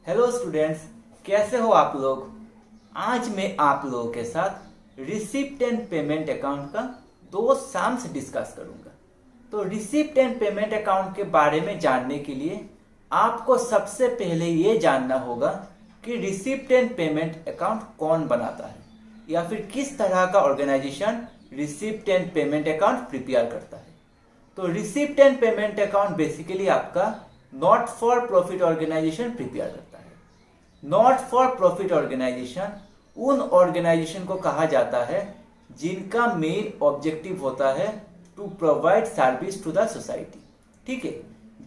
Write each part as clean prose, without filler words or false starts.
Hello students, कैसे हो आप लोग। आज मैं आप लोगों के साथ रिसिप्ट एंड पेमेंट अकाउंट का दो साम्स डिस्कस करूंगा। तो रिसिप्ट एंड पेमेंट अकाउंट के बारे में जानने के लिए आपको सबसे पहले ये जानना होगा कि रिसिप्ट एंड पेमेंट अकाउंट कौन बनाता है या फिर किस तरह का organisation receipt and payment account prepare करता है। तो receipt and payment account basically आपका not for profit organisation prepare करता है। नॉट फॉर प्रॉफिट ऑर्गेनाइजेशन उन ऑर्गेनाइजेशन को कहा जाता है जिनका मेन ऑब्जेक्टिव होता है to provide service to the society. ठीक है,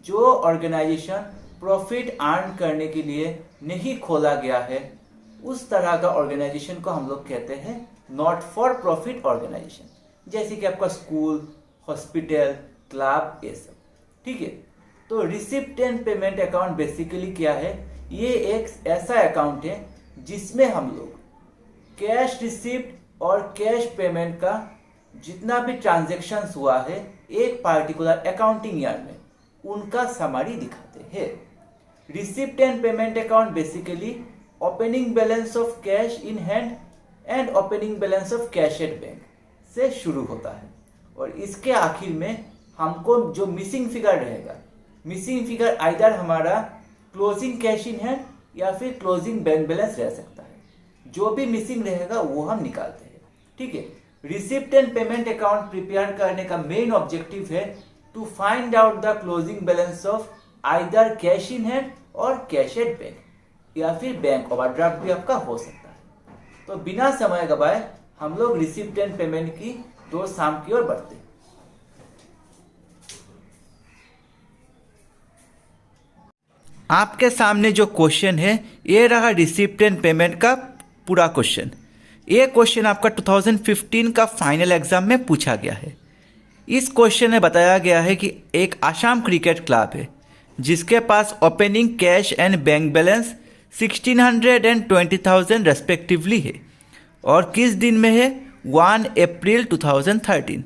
जो ऑर्गेनाइजेशन प्रॉफिट अर्न करने के लिए नहीं खोला गया है उस तरह का ऑर्गेनाइजेशन को हम लोग कहते हैं नॉट फॉर प्रॉफिट ऑर्गेनाइजेशन, जैसे कि आपका स्कूल, हॉस्पिटल, क्लब, ये सब। ठीक है, तो receipt and payment account basically क्या है, ये एक ऐसा अकाउंट है जिसमें हम लोग कैश रिसिप्ट और कैश पेमेंट का जितना भी ट्रांजैक्शंस हुआ है एक पार्टिकुलर अकाउंटिंग ईयर में उनका समरी दिखाते हैं। Receipt and payment account basically opening balance of cash in hand and opening balance of cash at bank से शुरू होता है और इसके आखिर में हमको जो मिसिंग फिगर रहेगा, मिसिंग फिगर आइदर हमारा क्लोजिंग कैश इन हैंड या फिर क्लोजिंग बैंक बैलेंस रह सकता है। जो भी मिसिंग रहेगा वो हम निकालते हैं। ठीक है, receipt and payment account prepare करने का मेन ऑब्जेक्टिव है to find out the closing balance of either cash in hand और कैश एट बैंक या फिर बैंक ओवरड्राफ्ट भी आपका हो सकता है। तो बिना समय गवाए हम लोग रिसिप्ट एंड पेमेंट की दो साम की ओर बढ़ते हैं। आपके सामने जो क्वेश्चन है ये रहा रिसिप्ट एंड पेमेंट का पूरा क्वेश्चन। ये क्वेश्चन आपका 2015 का फाइनल एग्जाम में पूछा गया है। इस क्वेश्चन में बताया गया है कि एक आसाम क्रिकेट क्लब है जिसके पास opening cash and bank balance 1600 and 20,000 respectively है और किस दिन में है, 1 अप्रैल 2013।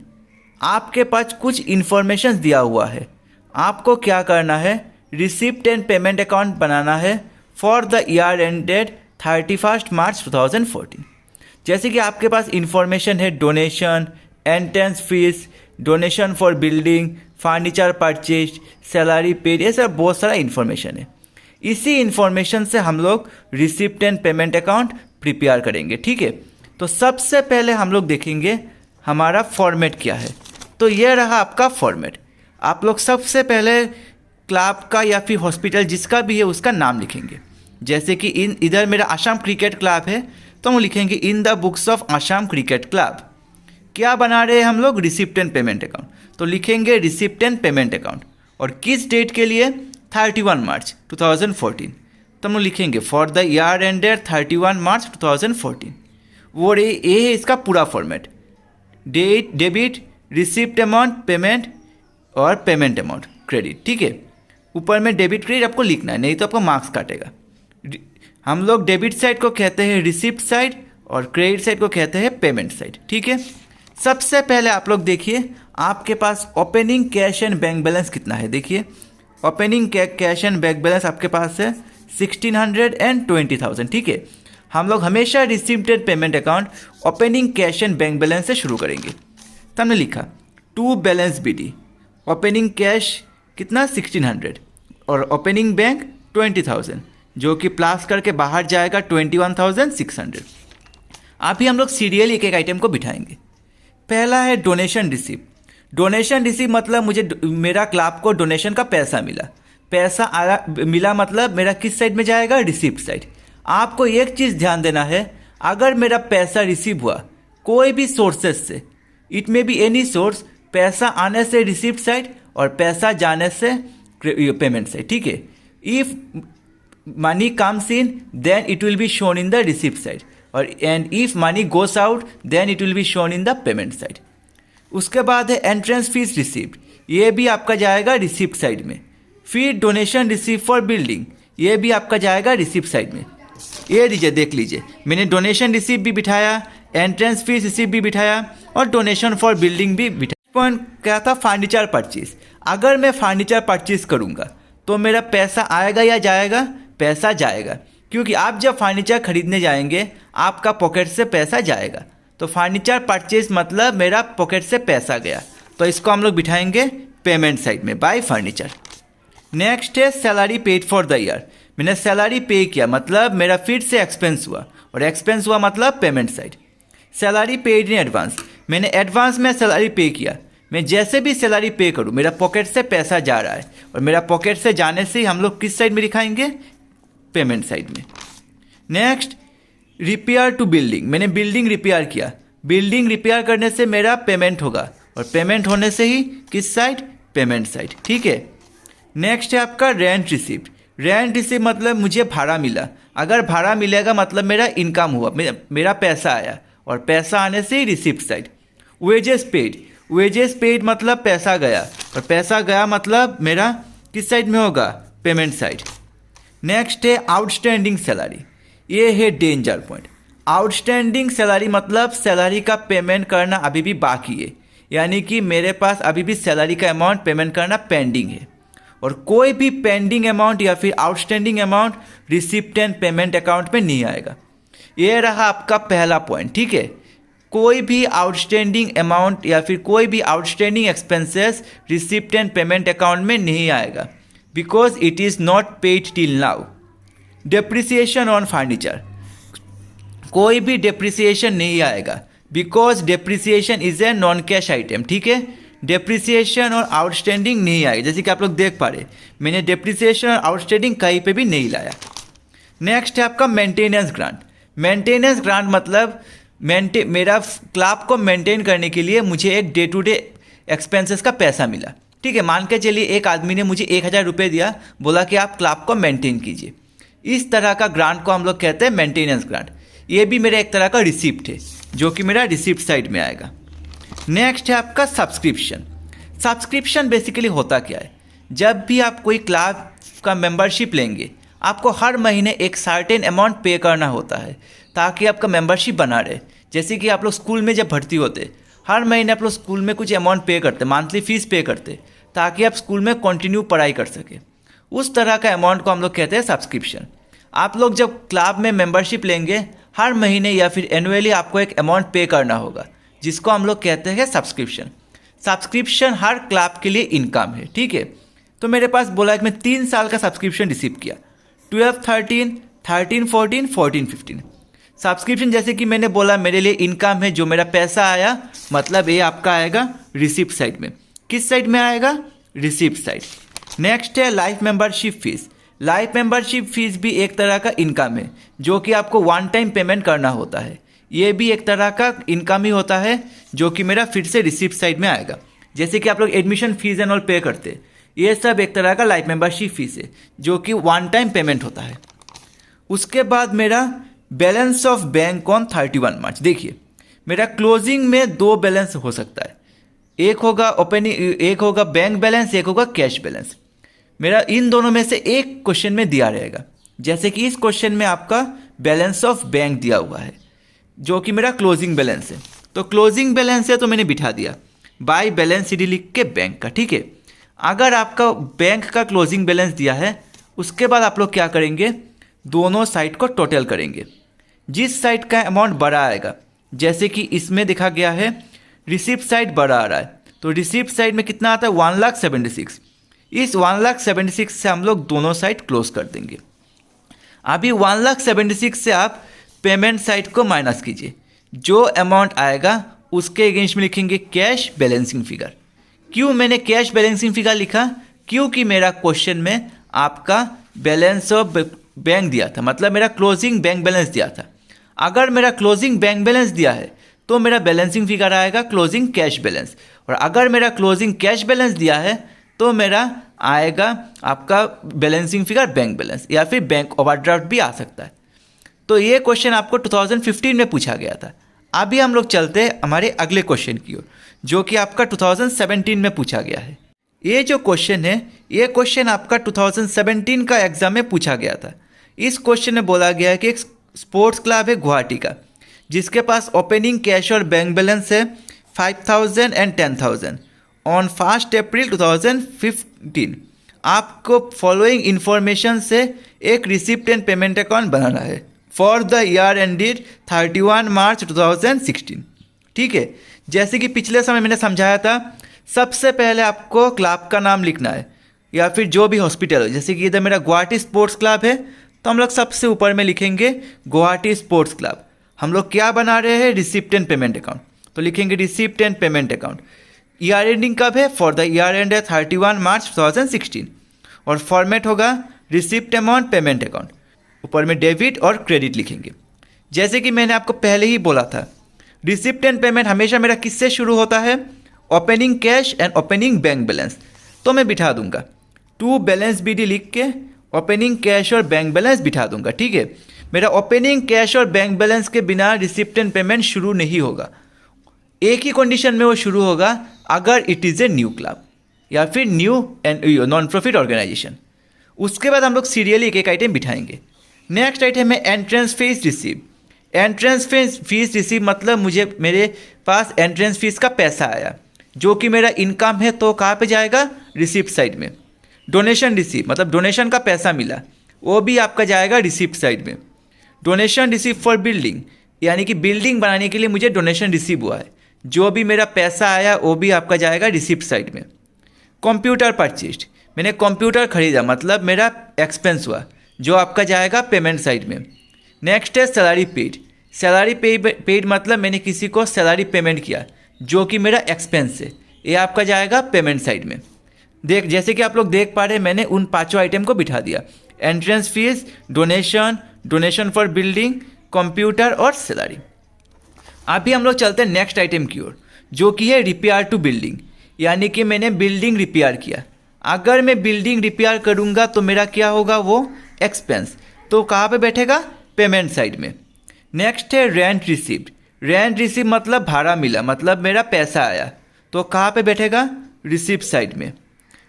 आपके पास कुछ इन्फॉर्मेशन दिया हुआ है। आपको क्या करना है, रिसिप्ट एंड पेमेंट अकाउंट बनाना है फॉर द ईयर एंडेड 31 मार्च 2014। जैसे कि आपके पास इन्फॉर्मेशन है donation, entrance fees, donation for building, furniture purchase, salary paid, ये सब बहुत सारा इन्फॉर्मेशन है। इसी इन्फॉर्मेशन से हम लोग receipt and payment account prepare करेंगे। ठीक है, तो सबसे पहले हम लोग देखेंगे हमारा फॉर्मेट क्या है। तो ये रहा आपका फॉर्मेट। आप लोग सबसे पहले क्लब का या फिर हॉस्पिटल जिसका भी है उसका नाम लिखेंगे। जैसे कि इधर मेरा आसाम क्रिकेट क्लब है तो हम लिखेंगे in the books of Assam cricket club. क्या बना रहे हैं हम लोग, रिसिप्ट एंड पेमेंट अकाउंट, तो लिखेंगे रिसिप्ट एंड पेमेंट अकाउंट। और किस डेट के लिए, 31 मार्च 2014। तो हम लोग लिखेंगे फॉर द ईयर एंडेड 31 मार्च 2014। वो ये है इसका पूरा format. Debit, receipt amount, payment और पेमेंट अमाउंट, क्रेडिट। ठीक है, ऊपर में डेबिट क्रेडिट आपको लिखना है, नहीं तो आपको मार्क्स काटेगा। हम लोग डेबिट साइड को कहते हैं रिसिप्ट साइड और क्रेडिट साइड को कहते हैं पेमेंट साइड। ठीक है, सबसे पहले आप लोग देखिए आपके पास opening cash and bank balance कितना है। देखिए opening cash and bank balance आपके पास है 1600 एंड 20,000। ठीक है, हम लोग हमेशा receipt and payment account opening cash and bank balance से शुरू करेंगे। तो हमने लिखा to balance BD, opening cash कितना 1600 और ओपनिंग बैंक 20,000, जो कि प्लस करके बाहर जाएगा 21,600। अभी हम लोग सीरियल एक एक आइटम को बिठाएंगे। पहला है डोनेशन रिसीप्ट। डोनेशन रिसीप्ट मतलब मुझे मेरा क्लब को डोनेशन का पैसा मिला। पैसा आया मिला मतलब मेरा किस साइड में जाएगा, रिसीप्ट साइड। आपको एक चीज़ ध्यान देना है, अगर मेरा पैसा रिसीव हुआ कोई भी सोर्सेस से, it may be any source, पैसा आने से रिसीप्ट साइड और पैसा जाने से पेमेंट साइड। ठीक है, if money comes in then it will be shown in the receipt side और and if money goes out then it will be shown in the payment side. उसके बाद है एंट्रेंस फीस रिसीप्ट, ये भी आपका जाएगा रिसीप्ट साइड में। फिर डोनेशन रिसीप्ट फॉर बिल्डिंग, ये भी आपका जाएगा रिसीप्ट साइड में। ये लीजिए, देख लीजिए, मैंने डोनेशन रिसीप्ट भी बिठाया, एंट्रेंस फीस रिसीप्ट भी बिठाया और डोनेशन फॉर बिल्डिंग भी बिठाया। पॉइंट क्या था, फर्नीचर परचेज। अगर मैं फर्नीचर परचेज करूँगा तो मेरा पैसा आएगा या जाएगा, पैसा जाएगा, क्योंकि आप जब फर्नीचर खरीदने जाएंगे आपका पॉकेट से पैसा जाएगा। तो फर्नीचर परचेज मतलब मेरा पॉकेट से पैसा गया, तो इसको हम लोग बिठाएंगे पेमेंट साइड में, बाय फर्नीचर। नेक्स्ट है salary paid for the year. मैंने सैलरी पे किया मतलब मेरा फिर से एक्सपेंस हुआ, और एक्सपेंस हुआ मतलब payment side. Salary paid in advance, मैंने एडवांस में सैलरी पे किया। मैं जैसे भी सैलरी पे करूँ मेरा पॉकेट से पैसा जा रहा है, और मेरा पॉकेट से जाने से हम लोग किस साइड में दिखाएंगे, पेमेंट साइड में। नेक्स्ट रिपेयर टू बिल्डिंग, मैंने बिल्डिंग रिपेयर किया। बिल्डिंग रिपेयर करने से मेरा पेमेंट होगा, और पेमेंट होने से ही किस साइड, पेमेंट साइड, ठीक है। नेक्स्ट है आपका रेंट रिसिप्ट। रेंट रिसिप्ट मतलब मुझे भाड़ा मिला। अगर भाड़ा मिलेगा मतलब मेरा इनकम हुआ, मेरा पैसा आया, और पैसा आने से ही receipt side. Wages paid, wages paid मतलब पैसा गया, और पैसा गया मतलब मेरा किस साइड में होगा, पेमेंट साइड। नेक्स्ट है आउटस्टैंडिंग सैलरी, ये है डेंजर पॉइंट। आउटस्टैंडिंग सैलरी मतलब सैलरी का पेमेंट करना अभी भी बाकी है, यानी कि मेरे पास अभी भी सैलरी का अमाउंट पेमेंट करना पेंडिंग है। और कोई भी पेंडिंग अमाउंट या फिर outstanding amount receipt and payment account में नहीं आएगा। ये रहा आपका पहला पॉइंट, ठीक है। कोई भी आउटस्टैंडिंग अमाउंट या फिर कोई भी outstanding expenses receipt and payment account में नहीं आएगा, because it is not paid till now. Depreciation on furniture, कोई भी डेप्रिसिएशन नहीं आएगा, because depreciation is a non cash item, ठीक है। डेप्रिसिएशन और आउटस्टैंडिंग नहीं आएगा, जैसे कि आप लोग देख पा रहे, मैंने डेप्रिसिएशन और आउटस्टैंडिंग कहीं पे भी नहीं लाया। नेक्स्ट है आपका मेंटेनेंस ग्रांट। मेंटेनेंस ग्रांट मतलब मेरा क्लब को मेंटेन करने के लिए मुझे एक डे टू डे एक्सपेंसेस का पैसा मिला, ठीक है। मान के चलिए एक आदमी ने मुझे 1000 रुपये दिया, बोला कि आप क्लब को मेंटेन कीजिए। इस तरह का ग्रांट को हम लोग कहते हैं मेंटेनेंस ग्रांट। ये भी मेरा एक तरह का रिसिप्ट है, जो कि मेरा रिसिप्ट साइड में आएगा। नेक्स्ट है आपका सब्सक्रिप्शन। सब्सक्रिप्शन बेसिकली होता क्या है, जब भी आप कोई क्लब का मेंबरशिप लेंगे आपको हर महीने एक सर्टेन अमाउंट पे करना होता है, ताकि आपका मेंबरशिप बना रहे। जैसे कि आप लोग स्कूल में जब भर्ती होते, हर महीने आप लोग स्कूल में कुछ अमाउंट पे करते, मंथली फीस पे करते, ताकि आप स्कूल में कंटिन्यू पढ़ाई कर सके। उस तरह का अमाउंट को हम लोग कहते हैं सब्सक्रिप्शन। आप लोग जब क्लब में मेंबरशिप लेंगे हर महीने या फिर एनुअली आपको एक अमाउंट पे करना होगा, जिसको हम लोग कहते हैं सब्सक्रिप्शन। सब्सक्रिप्शन हर क्लब के लिए इनकम है, ठीक है। तो मेरे पास बोला कि मैं 3 साल का सब्सक्रिप्शन रिसीव किया, 12, 13, 13, 14, 14, 15। सब्सक्रिप्शन जैसे कि मैंने बोला मेरे लिए इनकम है, जो मेरा पैसा आया मतलब ये आपका आएगा रिसिप्ट साइड में। किस साइड में आएगा, रिसिप्ट साइड। नेक्स्ट है life membership fees. Life membership fees भी एक तरह का इनकम है, जो कि आपको वन टाइम पेमेंट करना होता है। ये भी एक तरह का इनकम ही होता है, जो कि मेरा फिर से रिसिप्ट साइड में आएगा। जैसे कि आप लोग एडमिशन फीस एंड ऑल पे करते, ये सब एक तरह का लाइफ मेंबरशिप फीस है, जो कि वन टाइम पेमेंट होता है। उसके बाद मेरा बैलेंस ऑफ बैंक ऑन 31 मार्च। देखिए मेरा क्लोजिंग में 2 बैलेंस हो सकता है, एक होगा ओपनिंग, एक होगा बैंक बैलेंस, एक होगा कैश बैलेंस। मेरा इन दोनों में से एक क्वेश्चन में दिया रहेगा। जैसे कि इस क्वेश्चन में आपका बैलेंस ऑफ बैंक दिया हुआ है, जो कि मेरा क्लोजिंग बैलेंस है। तो क्लोजिंग बैलेंस है तो मैंने बिठा दिया बाय बैलेंस शीट लिख के बैंक का, ठीक है। अगर आपका बैंक का क्लोजिंग बैलेंस दिया है, उसके बाद आप लोग क्या करेंगे, दोनों साइड को टोटल करेंगे। जिस साइड का अमाउंट बड़ा आएगा, जैसे कि इसमें देखा गया है रिसिप्ट साइड बड़ा आ रहा है, तो रिसिप्ट साइड में कितना आता है, 1,76,000। इस 1,76,000 से हम लोग दोनों साइड क्लोज कर देंगे। अभी 1,76,000 से आप पेमेंट साइड को माइनस कीजिए, जो अमाउंट आएगा उसके अगेंस्ट में लिखेंगे कैश बैलेंसिंग फिगर। क्यों मैंने कैश बैलेंसिंग फिगर लिखा, क्योंकि मेरा क्वेश्चन में आपका बैलेंस ऑफ बैंक दिया था, मतलब मेरा क्लोजिंग बैंक बैलेंस दिया था। अगर मेरा क्लोजिंग बैंक बैलेंस दिया है तो मेरा बैलेंसिंग फिगर आएगा क्लोजिंग कैश बैलेंस, और अगर मेरा क्लोजिंग कैश बैलेंस दिया है तो मेरा आएगा आपका बैलेंसिंग फिगर बैंक बैलेंस, या फिर बैंक ओवरड्राफ्ट भी आ सकता है। तो ये क्वेश्चन आपको 2015 में पूछा गया था। अभी हम लोग चलते हैं हमारे अगले क्वेश्चन की ओर, जो कि आपका 2017 में पूछा गया है। ये जो क्वेश्चन है, ये क्वेश्चन आपका 2017 का एग्जाम में पूछा गया था। इस क्वेश्चन में बोला गया है कि एक स्पोर्ट्स क्लब है गुवाहाटी का, जिसके पास ओपनिंग कैश और बैंक बैलेंस है 5,000 एंड 10,000 ऑन 1 अप्रैल 2015। आपको फॉलोइंग इन्फॉर्मेशन से एक रिसिप्ट एंड पेमेंट अकाउंट बनाना है फॉर द ईयर एंडेड 31 मार्च 2016। ठीक है, जैसे कि पिछले समय मैंने समझाया था, सबसे पहले आपको क्लब का नाम लिखना है या फिर जो भी हॉस्पिटल हो। जैसे कि इधर मेरा गुवाहाटी स्पोर्ट्स क्लब है तो हम लोग सबसे ऊपर में लिखेंगे गुवाहाटी स्पोर्ट्स क्लब। हम लोग क्या बना रहे हैं, रिसिप्ट एंड पेमेंट अकाउंट, तो लिखेंगे receipt and payment account. Year ending कब है, फॉर द ईयर एंड है 31 मार्च 2016 और फॉर्मेट होगा रिसिप्ट अमाउंट पेमेंट अकाउंट। ऊपर में डेबिट और क्रेडिट लिखेंगे। जैसे कि मैंने आपको पहले ही बोला था, रिसिप्ट एंड पेमेंट हमेशा मेरा किससे शुरू होता है, opening cash and opening bank balance. तो मैं बिठा दूंगा टू बैलेंस BD लिख के ओपनिंग कैश और बैंक बैलेंस बिठा दूंगा। ठीक है, मेरा ओपनिंग कैश और बैंक बैलेंस के बिना रिसिप्ट एंड पेमेंट शुरू नहीं होगा। एक ही कंडीशन में वो शुरू होगा, अगर it is a new club या फिर new and non profit organisation. उसके बाद हम लोग सीरियली एक एक आइटम बिठाएंगे। नेक्स्ट आइटम है entrance fees receive. Entrance fees receive मतलब मेरे पास एंट्रेंस फीस का पैसा आया जो कि मेरा इनकम है, तो कहाँ पे जाएगा, रिसिप्ट साइड में। डोनेशन रिसीव मतलब डोनेशन का पैसा मिला, वो भी आपका जाएगा रिसिप्ट साइड में। डोनेशन रिसीव फॉर बिल्डिंग यानी कि बिल्डिंग बनाने के लिए मुझे डोनेशन रिसीव हुआ है, जो भी मेरा पैसा आया वो भी आपका जाएगा रिसिप्ट साइड में। कंप्यूटर परचेस्ड, मैंने कंप्यूटर खरीदा मतलब मेरा एक्सपेंस हुआ, जो आपका जाएगा पेमेंट साइड में। नेक्स्ट है सैलरी पेड। सैलरी पेड मतलब मैंने किसी को सैलरी पेमेंट किया, जो कि मेरा एक्सपेंस है, ये आपका जाएगा पेमेंट साइड में। जैसे कि आप लोग देख पा रहे हैं, मैंने उन पांचों आइटम को बिठा दिया, entrance fees, donation, donation for building, computer और सैलरी। अभी हम लोग चलते हैं नेक्स्ट आइटम की ओर, जो कि है रिपेयर टू बिल्डिंग, यानी कि मैंने बिल्डिंग रिपेयर किया। अगर मैं बिल्डिंग रिपेयर करूंगा तो मेरा क्या होगा, वो एक्सपेंस, तो कहाँ पे बैठेगा, पेमेंट साइड में। नेक्स्ट है रेंट रिसीव्ड। रेंट रिसीव मतलब भाड़ा मिला, मतलब मेरा पैसा आया, तो कहाँ पे बैठेगा, रिसिप्ट साइड में।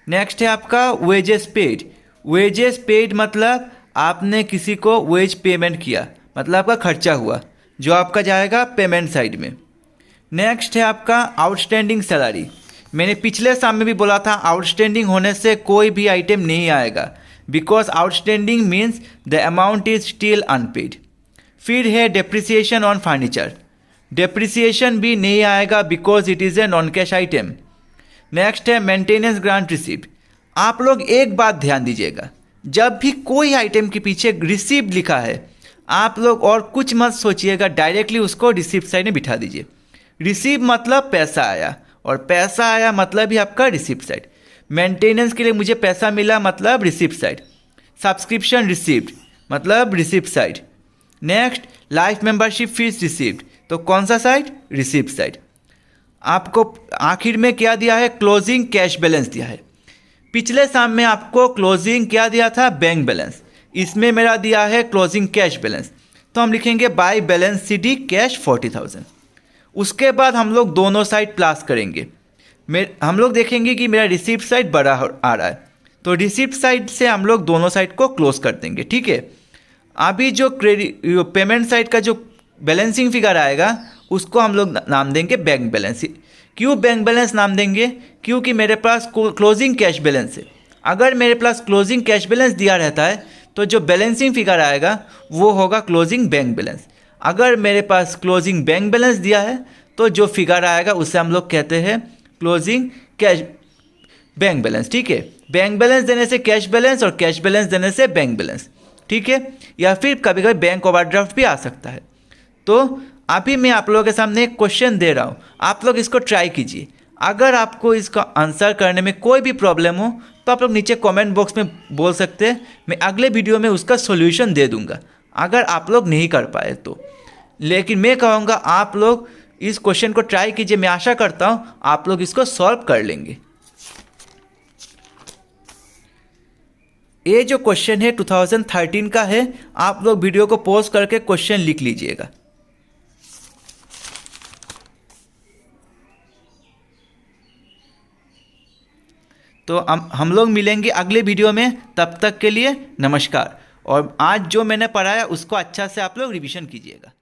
नेक्स्ट है आपका वेजेस पेड। वेजेस पेड मतलब आपने किसी को वेज पेमेंट किया, मतलब आपका खर्चा हुआ, जो आपका जाएगा पेमेंट साइड में। नेक्स्ट है आपका आउटस्टैंडिंग सैलरी। मैंने पिछले साल में भी बोला था, आउटस्टैंडिंग होने से कोई भी आइटम नहीं आएगा, because outstanding means the amount is still unpaid. फिर है डेप्रिसिएशन ऑन फर्नीचर। डेप्रिसिएशन भी नहीं आएगा because it is a non cash item. Next है मेंटेनेंस ग्रांट रिसीव्ड। आप लोग एक बात ध्यान दीजिएगा, जब भी कोई आइटम के पीछे रिसीव्ड लिखा है, आप लोग और कुछ मत सोचिएगा, डायरेक्टली उसको रिसिप्ट साइड में बिठा दीजिए। रिसीव मतलब पैसा आया, और पैसा आया मतलब ही आपका रिसिप्ट साइड। मेंटेनेंस के लिए मुझे पैसा मिला मतलब रिसिप्ट साइड। सब्सक्रिप्शन रिसीव्ड मतलब receipt side. Next life membership fees received, तो कौन सा साइड, रिसिप्ट साइड। आपको आखिर में क्या दिया है, क्लोजिंग कैश बैलेंस दिया है। पिछले साल में आपको क्लोजिंग क्या दिया था, बैंक बैलेंस। इसमें मेरा दिया है क्लोजिंग कैश बैलेंस, तो हम लिखेंगे बाय बैलेंस CD कैश 40,000। उसके बाद हम लोग दोनों साइड प्लस करेंगे। हम लोग देखेंगे कि मेरा रिसिप्ट साइड बड़ा आ रहा है, तो रिसिप्ट साइड से हम लोग दोनों साइड को क्लोज कर देंगे। ठीक है, अभी जो पेमेंट साइड का जो बैलेंसिंग फिगर आएगा, उसको हम लोग नाम देंगे बैंक बैलेंस। क्यों बैंक बैलेंस नाम देंगे, क्योंकि मेरे पास क्लोजिंग कैश बैलेंस है। अगर मेरे पास क्लोजिंग कैश बैलेंस दिया रहता है तो जो बैलेंसिंग फिगर आएगा वो होगा क्लोजिंग बैंक बैलेंस। अगर मेरे पास क्लोजिंग बैंक बैलेंस दिया है तो जो फिगर आएगा उसे हम लोग कहते हैं क्लोजिंग कैश बैंक बैलेंस। ठीक है, बैंक बैलेंस देने से कैश बैलेंस और कैश बैलेंस देने से बैंक बैलेंस। ठीक है, या फिर कभी कभी बैंक ओवरड्राफ्ट भी आ सकता है। तो अभी मैं आप लोगों के सामने एक क्वेश्चन दे रहा हूँ, आप लोग इसको ट्राई कीजिए। अगर आपको इसका आंसर करने में कोई भी प्रॉब्लम हो तो आप लोग नीचे कमेंट बॉक्स में बोल सकते हैं, मैं अगले वीडियो में उसका सॉल्यूशन दे दूंगा अगर आप लोग नहीं कर पाए तो। लेकिन मैं कहूँगा आप लोग इस क्वेश्चन को ट्राई कीजिए, मैं आशा करता हूँ आप लोग इसको सॉल्व कर लेंगे। ये जो क्वेश्चन है 2013 का है, आप लोग वीडियो को पॉज करके क्वेश्चन लिख लीजिएगा। तो हम लोग मिलेंगे अगले वीडियो में, तब तक के लिए नमस्कार। और आज जो मैंने पढ़ाया उसको अच्छा से आप लोग रिवीजन कीजिएगा।